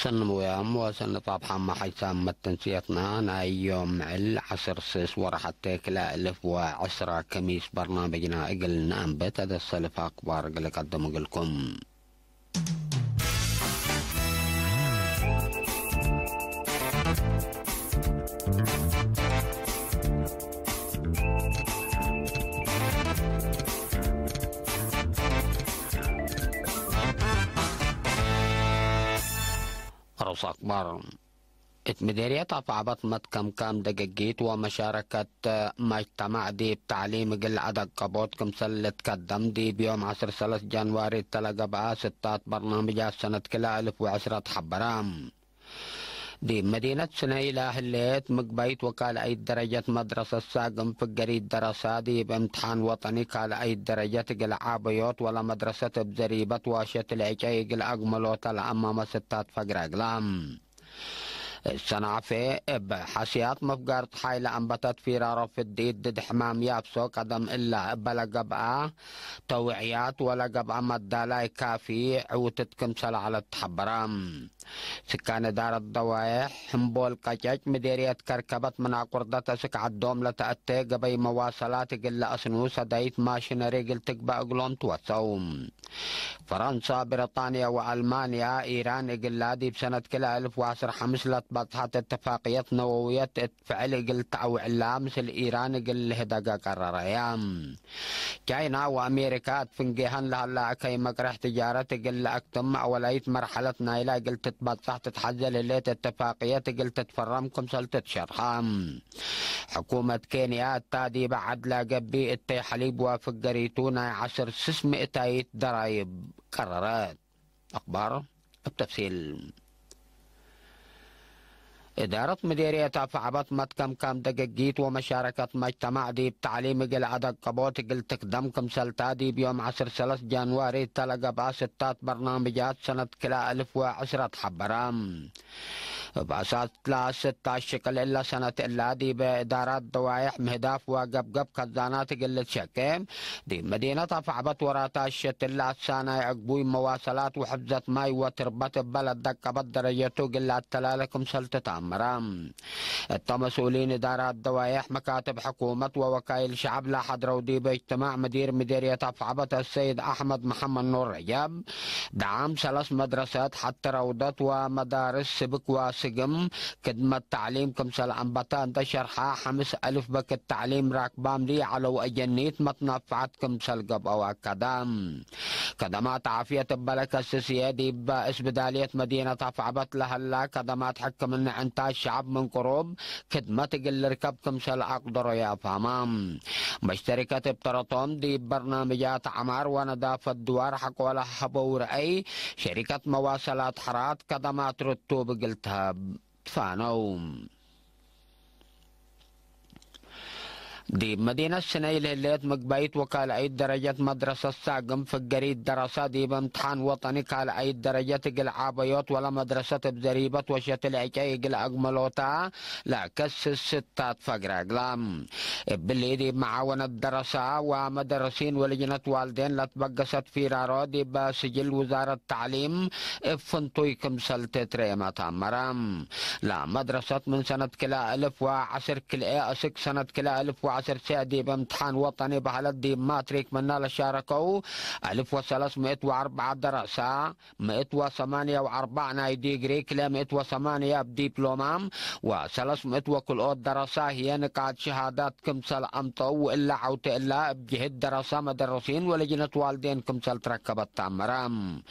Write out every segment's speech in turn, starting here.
سن ويام وسن طابحا ما حيسام متنسيتنا نا يوم العصر سيس ورا حتى كلا 1010 كميس برنامجنا اقل نام بيت هذا السلف اخبار اللي قدموا لكم. رأس أخبار مديرية عبط متكم كام دقيقيت ومشاركة مجتمع دي بتعليم قل عدد قبوت كمسل تقدم دي بيوم 10 جانواري تلقى بقى 6 برنامجات سنة كلا 1010 حبرام دي مدينة سنيلة هليت مقبيت وكال أي درجة مدرسة ساقم في قريد دراسة دي بامتحان وطني كال أي درجة قل عابيوت ولا مدرسة بزريبة واشت العجاي قل أقملوت الأمام 6 فقر أقلام السنة في حسيات مفقرت حايلة أنبتت في رارف الديد دد حمام يابسو قدم إلا بلا قبعة توعيات ولا قبعة مدالاي كافي عوتت كمسل على التحبرام سكان دار الضوايح حنبول قجاج مديرية كركبت من عقردة سك عالدوم لتأتي قبي مواصلات قل أسنو سدايت ماشينري قل تقبأ قلون توسوم فرنسا بريطانيا وألمانيا إيران قلادي بسنة كلا 1010 حمسلت بطحت اتفاقية نووية فعل قل تعو علا مثل إيران قل هدقا قرر أيام كاينا وأمريكا تفنقيهن لهلا كي مقرح تجارة قل أكتم أوليت مرحلة نايلة قل تتبطح تتحزل الليت اتفاقية قل تتفرمكم سلطة شرحام حكومة كينيا التادي بعد لا قبي اتي حليب وافق قريتونا 10 600 ضرايب قرارات. أخبار التفصيل. إدارة مديرية فعبت متكم كام دقيقيت ومشاركة مجتمع دي بتعليم قل عدد قبوت قل تقدم كمسلتا دي بيوم 10 جانواري تلقى بها 6 برنامجات سنة كلا 1010 حبرام بأساس 16 شكل إلا سنة إلا دي بإدارات دوائح مهداف وقبقب خزانات قل شكيم دي مدينة فعبت وراتا الشت إلا السانة أقبوي مواصلات وحفظة ماي وتربط بلد دقبت درجته قل التلالة كمسلتا مرام مسؤولين إدارات دوائح مكاتب حكومة ووكائل شعب لا حضروا دي باجتماع مدير مديرية أفعبة السيد أحمد محمد نور رجب دعم 3 مدرسات حتى روضة ومدارس سبك وسقم خدمة تعليم كمسل أنبتان تشرحا 5000 بك التعليم راكبام لي على أجنيت متنفعت كمسل قب أو أكادام خدمات عافية بلك السيسية دي بإسبدالية مدينة أفعبة لهلا خدمات حكم انتاج شعب من قروب خدمة قل ركب كمسل أقدر يا فهمام مشتركة بطرطوم دي برنامجات عمار ونظافة دوار حق ولا حبور أي شركة مواصلات حرات خدمات رتوب قلتها فانوم دي مدينة سنيل الليت مقبيت وكال أي درجة مدرسة ساقم في قريد دراسة دي بامتحان وطني كال أي درجة قل عابيوت ولا مدرسة بزريبة وشت العجاي قل أقملوتا لا كس 6 فقر أقلام باللي دي معاونة دراسة ومدرسين ولجنة والدين لتبقست في رارو دي بسجل وزارة التعليم افنطوي كمسل تتريمة مرام لا مدرسة من سنة كلا 1010 كلا أسك سنة كلا 1010 سعدي بامتحان وطني بحالة دي ماتريك منا لشاركوا 1304 دراسة 148 ناي ديجري كلا 108 بديبلومام و300 وكل دراسة هي نقاط شهادات كمسل أمطو وإلا عوت إلا بجهد دراسة مدرسين ولجنة والدين كمسل تركبت تامرام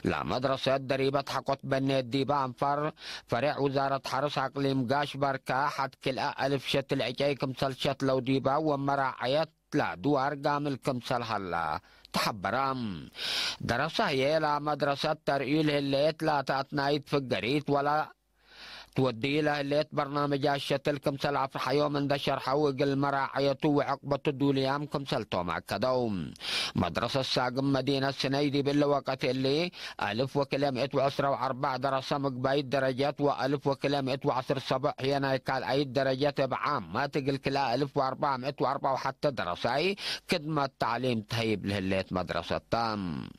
لا مدرسة دريبة حقت بني الديبة أنفر فرع وزارة حرس أقليم قاش بركة حد كل 1000 شت العجاي كمسل شت لو ديبة ومراعيات لا دوار قامل كمسل هلا تحبرام دراسة هي لا مدرسة ترئيل الليت لا تأتنايت في القريت ولا تودي له الليت برنامج الشتل كمسل عفر حيوم من دشر حوق المراعية وعقبة الدوليام كمسل تومع كدوم مدرسة ساقم مدينة سنيدي بالوقت اللي 1000 وكلا 110 دراسة مقبايد درجات و1000 وكلا 110 صبح هنا قال أي درجات بعام ما تقل كلا 1404 وحتى دراسة خدمة تعليم تهيب له الليت مدرسة تام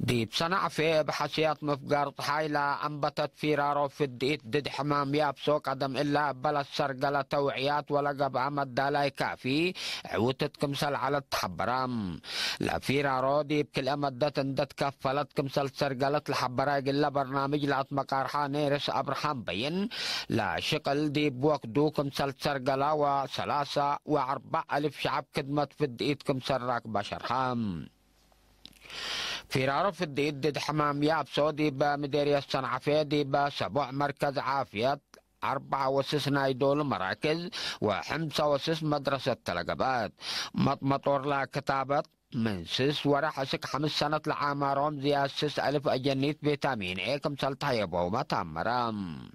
دي بصنع في بحثيات مفقار طحايلة أنبتت فيرارو في الدقيت دد حمام يابسو قدم إلا بلا السرقلة توعيات ولا قب عمد دالاي كافي عوتت كمسل على التحبرام لا فيرارو دي بكل أمدت اندت كفلت كمسل سرقلة الحبراء إلا برنامج لات مقارحة نيرس أبرحام بين لا شقل دي بوقدو كمسل سرقلة وثلاثة وأربع ألف شعب كدمت في الدقيت كمسل راكبة شرحام فيرارو في الديد دد حمام يابسو دي بمديرية الصنعفية دي بسبع مركز عافية 4 دول مراكز و5 مدرسة تلقبات مطور لا كتابة من سس ورا حسك 5 سنة لعامارهم زي 6,000 أجنيت فيتامين اي كم سلطة يبو ما تامرام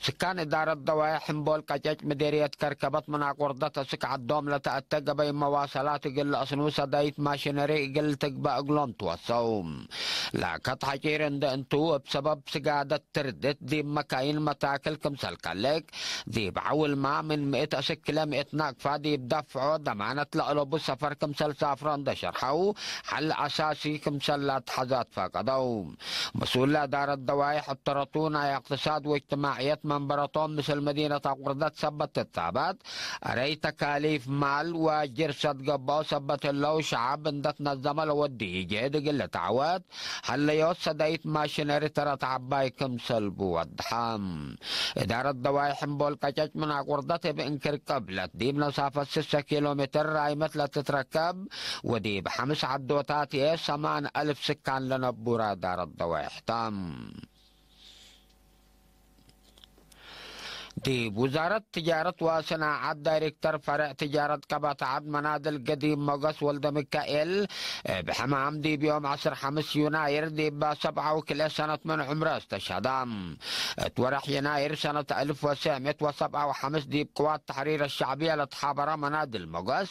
سكان إدارة ضوايا حنبول قجاج مديرية كركبت من أقوردة سك عالدوم لتأتق بين مواصلات قل أصنوسة دايت ماشينري قل تقبى أقلون توصوم لا قطع جيرن انتو بسبب سقادة تردت دي مكاين متاكل كمسل كالك دي بعول ما من 100 أشكلة 100 ناقفة دي بدفعو ضمانة لألوبو سفر كمسل سافران دا شرحو حل أساسي كمسل لا تحزات فاقدو مسؤول إدارة ضوايا حطرطونا اقتصاد واجتماعيات منبرتهم مثل مدينة أقوردة سبت التابات أري تكاليف مال وجرسة قبو سبت اللو شعب اندت نظم الودي جيد قلة تعواد هل يوصى دايت ماشينري ترى تعباي كمسل بوضحام إدارة ضواي حنبول قجاج من أقوردة بإنكر قبلت دي بمسافة 6 كيلومتر راي مثل تتركب ودي ب5 عدوتات 8,000 سكان لنبورا دار الضواي حتام دي وزارة تجارة وصناعة دايركتر فرع تجارة كبات عبد منادل قديم مقص ولد ميكائيل بحمام دي بيوم 5 يناير دي ب7 وكل سنة من عمره استشهدام تورح يناير سنة 1957 دي بقوات التحرير الشعبية لتحابرة منادل مقص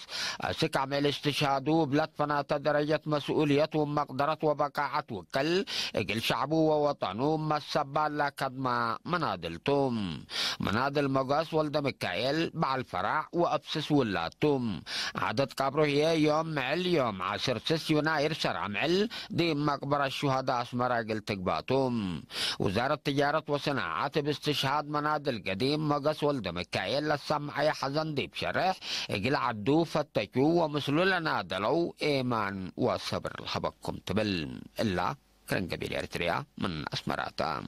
سك عمل استشهادو بلاد فنات درجة مسؤولية ومقدرة وبقاعة وكل اقل شعبه ووطنه ما السبال لكدما منادلتم منادل مقاس ولد ميكائيل مع الفرع وأبسس ولاتهم عدد قبره هي يوم معل يوم 10 يناير شرع معل دي مقبرة الشهداء اسمراقل تقباتهم وزارة تجارة وصناعات باستشهاد منادل قديم مقاس ولد ميكائيل للسمعية حزن دي بشرح اقل عدو فتشو ومثلو لنادلو ايمان وصبر الحبكم تبل إلا كرن قبيل اريتريا من اسمراتا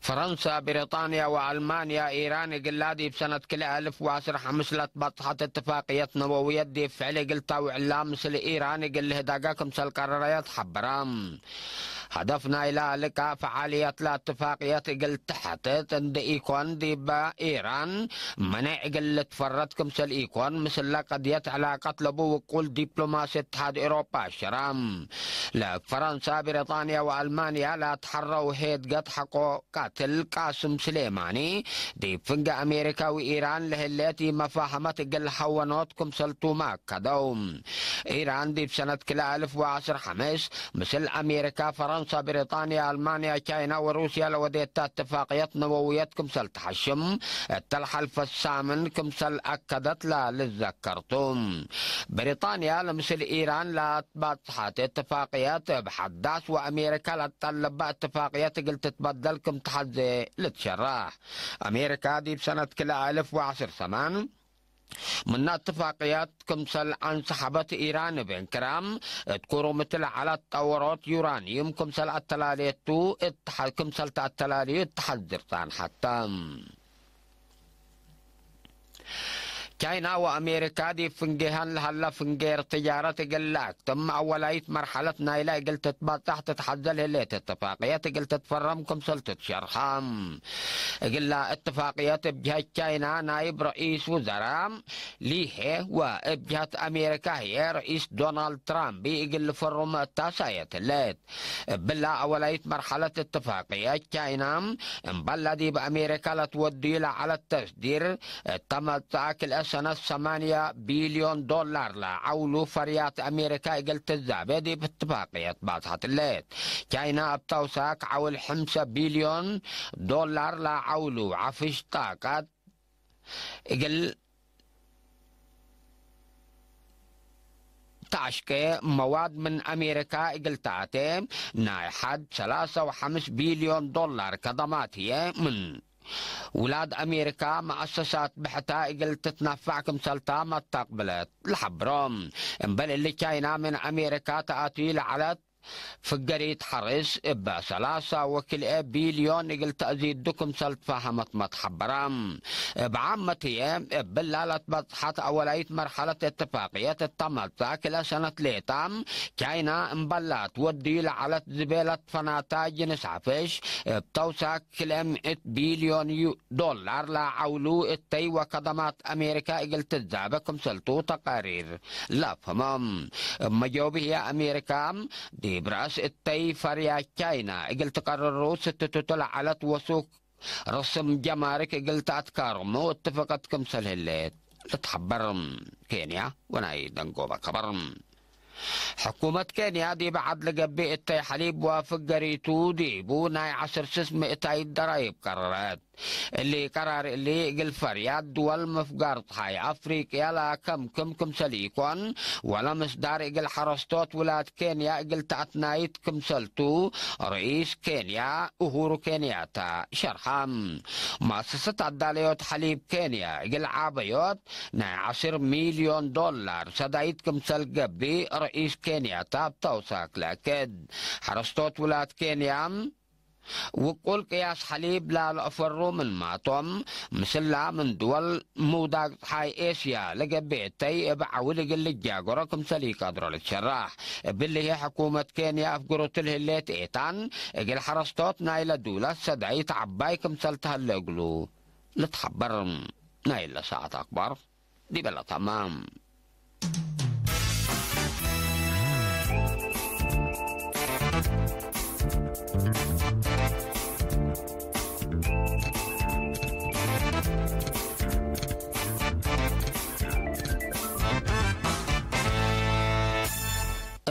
فرنسا بريطانيا وألمانيا إيران قلادي بسنة كل 1010 حمسلت بطحة اتفاقية نووية دي فعل قلتا وعلام مثل إيران قل هداقاكم سل قراريات حبرام هدفنا إلى لك فعاليات الاتفاقيات قلت حتت اند إيكون دي با إيران منع قل تفردكم سل إيكون مثل قضية علاقة لبو وقول دبلوماسي اتحاد أوروبا شرام لا فرنسا بريطانيا وألمانيا لا تحروا هيد قد حقو قاتل قاسم سليماني دي فنجا أمريكا وإيران لهلاتي مفاهمات قل حوانوتكم سلتو ما كدوم إيران دي بسنة كلا 1010 حمس مثل أمريكا فرنسا بريطانيا ألمانيا تشاينا وروسيا لوديت اتفاقيات نوويات كمسل تحشم التلحلف الثامن كمسل أكدت لا للذكرتم بريطانيا لمثل إيران لا تبطحت اتفاقيات بحداث وأمريكا لا تطلب اتفاقيات قلت تبدلكم تحدي لتشرح أمريكا دي بسنة كلا 1010 ثمان من اتفاقيات كمسل انسحبت ايران بانكرام تكورو مثل على تطورات يورانيوم كمسل التلاليتو كمسل التلاليت تحذرتان حتى تشاينا وامريكا دي فنجهن هلا فنجير تجاره قلاك تم اوليت مرحله نايله قلت تبطح تتحدل الليت اتفاقيات قلت تفرمكم سلطه شرحام قلنا اتفاقيات بجهه تشاينا نائب رئيس وزراء ليه وبجهه امريكا هي رئيس دونالد ترامب يقل فرم التاساية الليت بالله اوليت مرحله اتفاقيات تشاينا مبلدي بامريكا لا تودي على التصدير تم تاكل سنة 8 بليون دولار لعولو فريات أمريكا قلت الزابدي باتفاقية باصحة الليت كاينا بتوساك عول 5 بليون دولار لعولو عفش طاقات قل تشكي مواد من أمريكا قلتاتي نايحد 3.5 بليون دولار كضمات هي من ولاد أمريكا مؤسسات بحتها قلت تنفعكم سلطة ما تقبلت الحبرم بل اللي كاينا من أمريكا تأتي لعلت فقريت حرس إبا 3 بليون قلت أزيدكم سلط فهمت متحبرم بعمتي بلالة بطحت أوليت مرحلة اتفاقية التمت كلا سنة ليتام كاينا مبلات ودي لعلت زبالة فناتا جنس عفش بتوسع كلا 100 بليون دولار لعولو التي وقدمات أمريكا قلت الزابكم سلطو تقارير لا فهمم مجاوبه هي أمريكا دي برأس التي فريا كاينا قلت قرروا ستة على وسوق رسم جمارك قلت أتكارم واتفقت كمسل هليت تتحبرم كينيا وناي دنقوبة كبرم حكومة كينيا دي بعد لقبي التي حليب وافق قريتو دي بو ناي عشر سسم اتاي الدرايب قررت اللي قرار اللي قل فرياد دول مفقار هاي افريقيا لا كم سليكون ولا مصدار قل حرستوت ولاد كينيا قل تعتنايت كم سلتو رئيس كينيا أهورو كينياتا شرحام مؤسسة عداليوت حليب كينيا قل عابيوت ناي 10 مليون دولار سدايت كم سل قبي رئيس كينياتا بتوساك لكن حرستوت ولاد كينيا وقل قياس حليب لا الأفرو من ماتم مثل من دول مودا هاي إيسيا لقبيتي ابعول قل جاقركم سليك أدرو للشراح باللي هي حكومة كينيا أفقروا تلهليت إيتان قل حرستوت نايلة دولة سدعيت عبايكم سلتها اللي قلو لتحبر نايلة ساعة أكبر دي بلا تمام